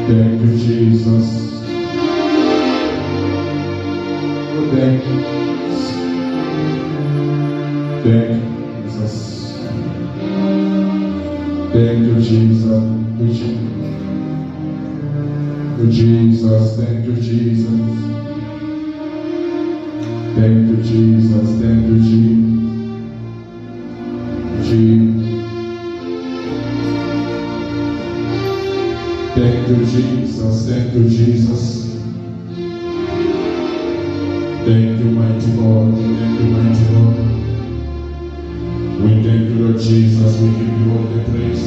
Thank you, Jesus. Oh, thank you. Thank you, Jesus. Thank you, Jesus. Thank you, Jesus. Thank you, Jesus. Thank you, Jesus. Thank you, Jesus. Thank you, Jesus. Thank you, Jesus. Thank you, mighty God. Thank you, mighty God. We thank you, Lord Jesus. We give you all the praise.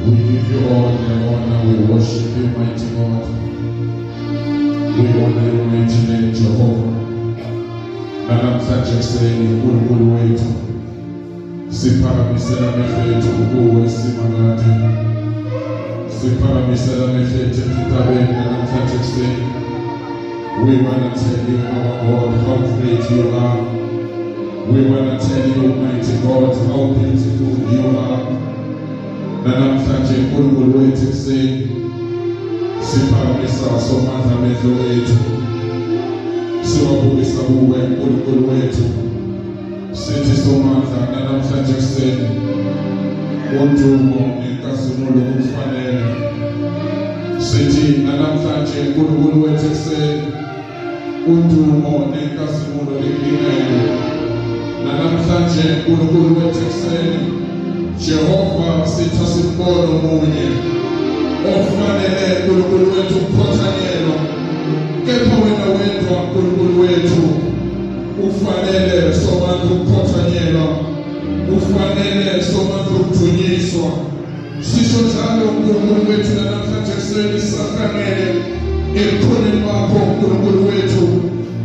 We give you all the honor. We worship you, mighty God. We honor your mighty name, Jehovah. Namhlanje kuseni uNkulunkulu wethu siphakamisela amehlo ethu kuwe simakade. Siphakamisela amehlo ethu emhlabeni namhlanje kuseni. We want to tell you, our God, how great you are. We want to tell you, mighty God, how beautiful you are. Namhlanje uNkulunkulu wethu kuseni siphakamisa somandla amehlo ethu. Siwabukisa kuwe uNkulunkulu wethu. Sithi somandla namhlanje kuseni undumo nenkazimulo kufanele. Sithi namhlanje uNkulunkulu wethu kuseni undumo nenkazimulo likulungele. Namhlanje uNkulunkulu wethu kuseni Jehova sithi simbono munye ofanele uNkulunkulu wethu ukuphothanyelwa. Kepha wena wedwa uNkulunkulu wethu ufanele somandla ukuphothanyelwa, ufanele somandla ukudunyiswa. Sisho njalo uNkulunkulu wethu namhlanje kuseni sisahlangene ebukhoneni bakho uNkulunkulu wethu,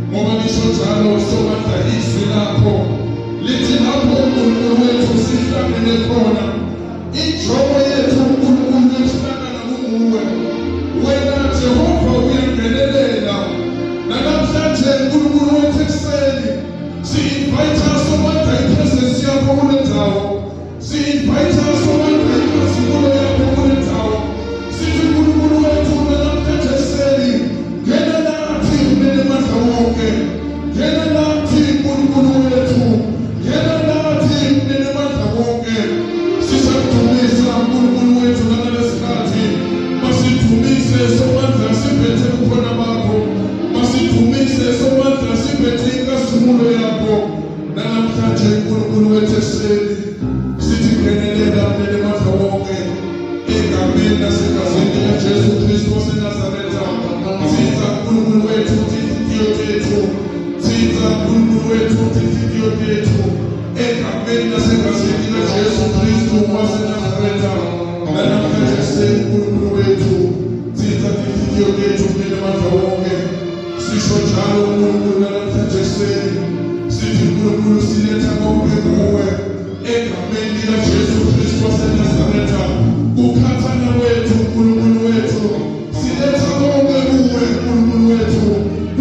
ngoba lisho njalo somandla izwi lakho lithi lapho uNkulunkulu wethu sihlangene khona injongo yethu uNkulunkulu wethu hlangana kuwe. Wena Jehova uyangenelela. Namhlanje uNkulunkulu wethu kuseni si-invite somandla ipresence yakho kule ndawo. Si-invite somandla inkazimulo yakho kule ndawo. Sithi uNkulunkulu wethu namhlanje kuseni ngena nathi kumele mandla wonke. Ngena nathi uNkulunkulu wethu. Ngena nathi kumele mandla wonke. Sisakudumisa uNkulunkulu wethu ngalesi masithumise somandla siphethe ukhona bakho. Masithumise somandla siphethe inkazimulo yakho. Namhlanje uNkulunkulu wethu kuseni sithi ngenelela kumele mandla wonke egameni nasegazini likaJesu Kristu waseNazaretha. Thitha uNkulunkulu wethu inhliziyo yethu. Thitha uNkulunkulu wethu inhliziyo yethu egameni nasegazini likaJesu Kristu waseNazaretha. Namhlanje kuseni uNkulunkulu wethu thitha inhliziyo yethu kumele mandla wonke. Sisho njalo uNkulunkulu namhlanje kuseni sithi uNkulunkulu siletha konke kuwe egameni likaJesu Kristu waseNazaretha. Ukhathana wethu uNkulunkulu wethu siletha konke kuwe uNkulunkulu wethu.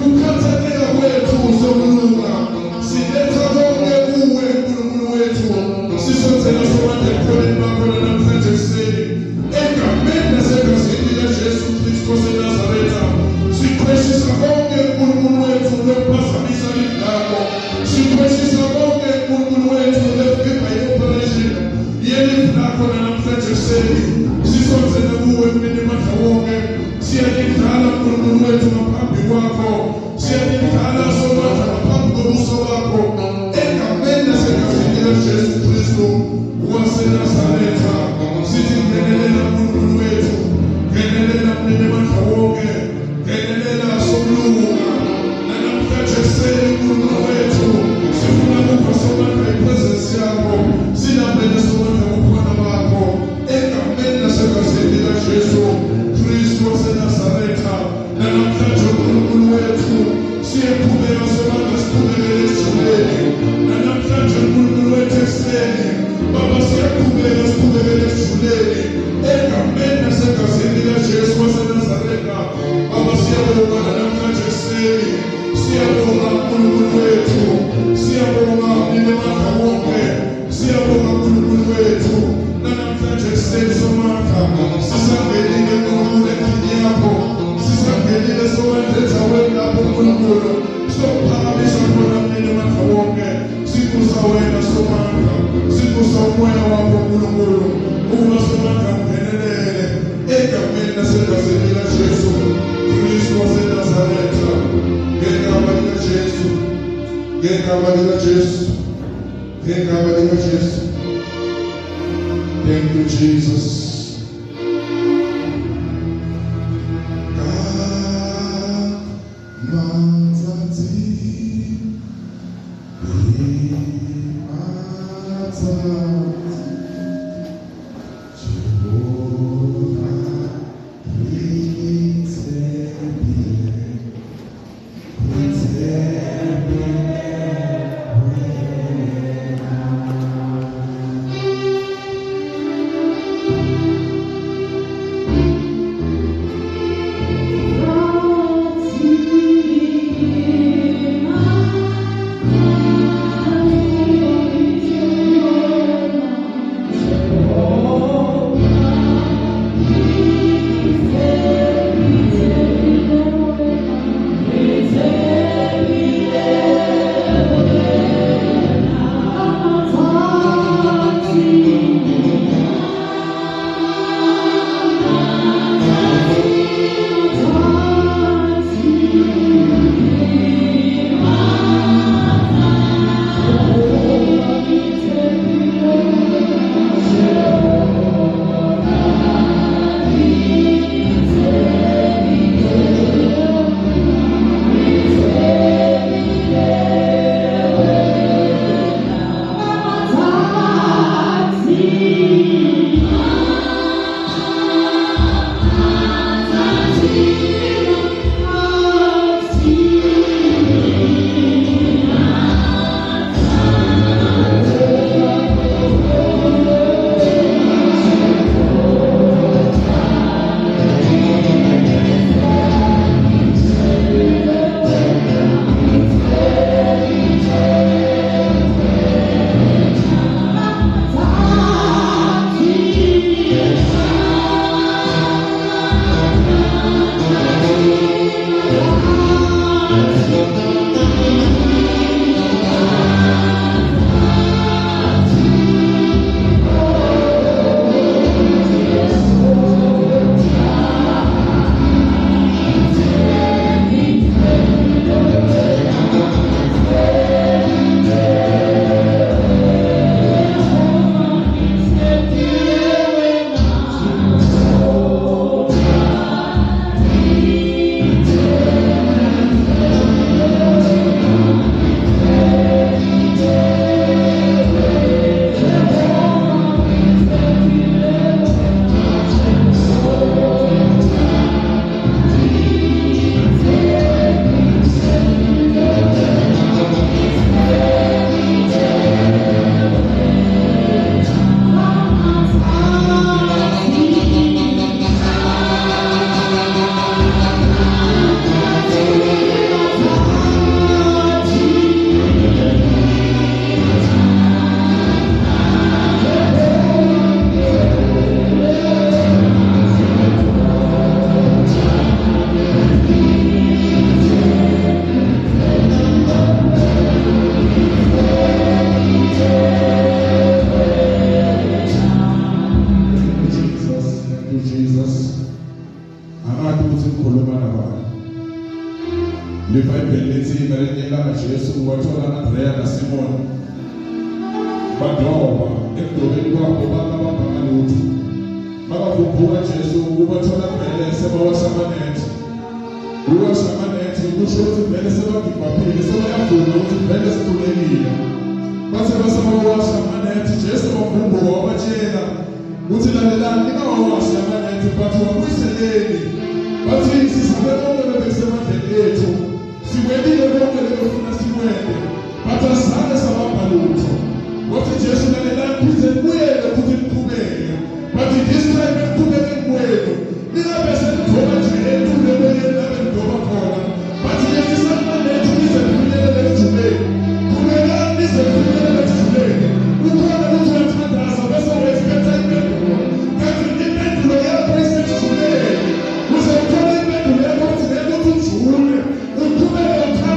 Ukhathaneka kwethu sokulunga siletha konke kuwe uNkulunkulu wethu. Sisothela somandla ebukhoneni bakho namhlanje kuseni egameni nasegazini likaJesu Kristu waseNazaretha. Siqhweshisa konke uNkulunkulu wethu lokuphazamisa livi lakho. Siqhweshisa konke uNkulunkulu wethu lokuvimba i-operation yelivi lakho namhlanje kuseni. Sisothela kuwe kumele mandla wonke. Siyalidlala uNkulunkulu wethu ngaphambi kwakho. Siyalidlala somandla ngaphambi kobuso bakho egameni nasegazini likaJesu Kristu waseNazaretha. Sithi ngenelela uNkulunkulu wethu. Ngenelela kumele mandla wonke. Ngenelela sokulunga. Namhlanje kuseni uNkulunkulu wethu sifuna kupha somandla ipresence yakho. Silambele somandla kukhona bakho egameni nasegazini likaJesu Kristu waseNazaretha. Namhlanje uNkulunkulu wethu siyakhubeka somandla sikhubekele esijuleni. Namhlanje uNkulunkulu wethu kuseni Baba siyakhubeka sikhubekele esijuleni egameni nasegazini likaJesu waseNazaretha. Baba siyabonga namhlanje kuseni. Siyabonga uNkulunkulu wethu. Siyabonga nina mandla wonke. Siyabonga uNkulunkulu wethu. Namhlanje kuseni somandla sisangenile Thank you, Jesus.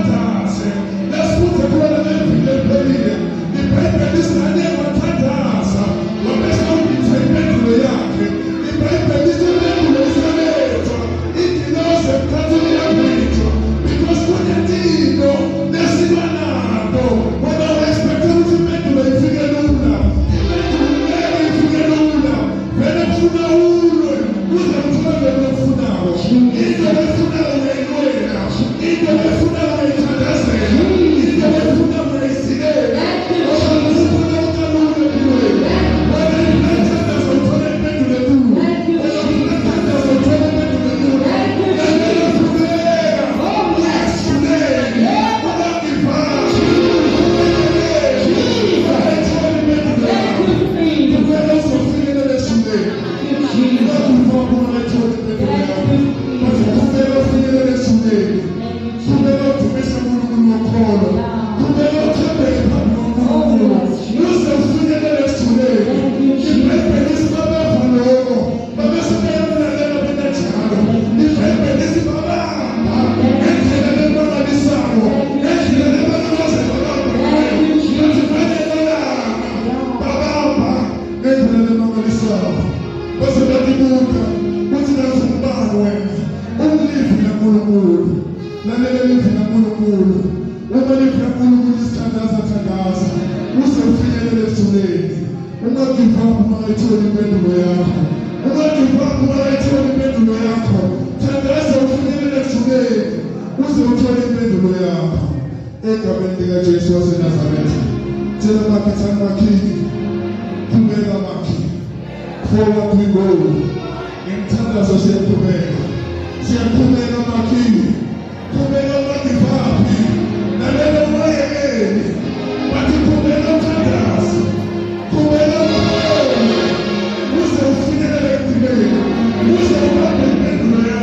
Thank you. livuna uNkulunkulu, uma livuna uNkulunkulu isithandaza uze ufinyelele ethuleni. Ungagive up uma ayithola impendulo yakho. Ungagive up uma ayithola impendulo yakho. Thandaza ufinyelele ethuleni uze uthole impendulo yakho. Egameni likaJesu waseNazaretha. Tshela makithani makhini. Qhubeka makhi. Forward we go. Imthandazo siyaqhubeka. Siyaqhubeka makhini. Qhubeka ungagive. Lalela umayekeli. Bathi qhubeka uthandaza. Qhubeka uze ufinyelele ekugcineni. Uze ubambe impendulo yakho.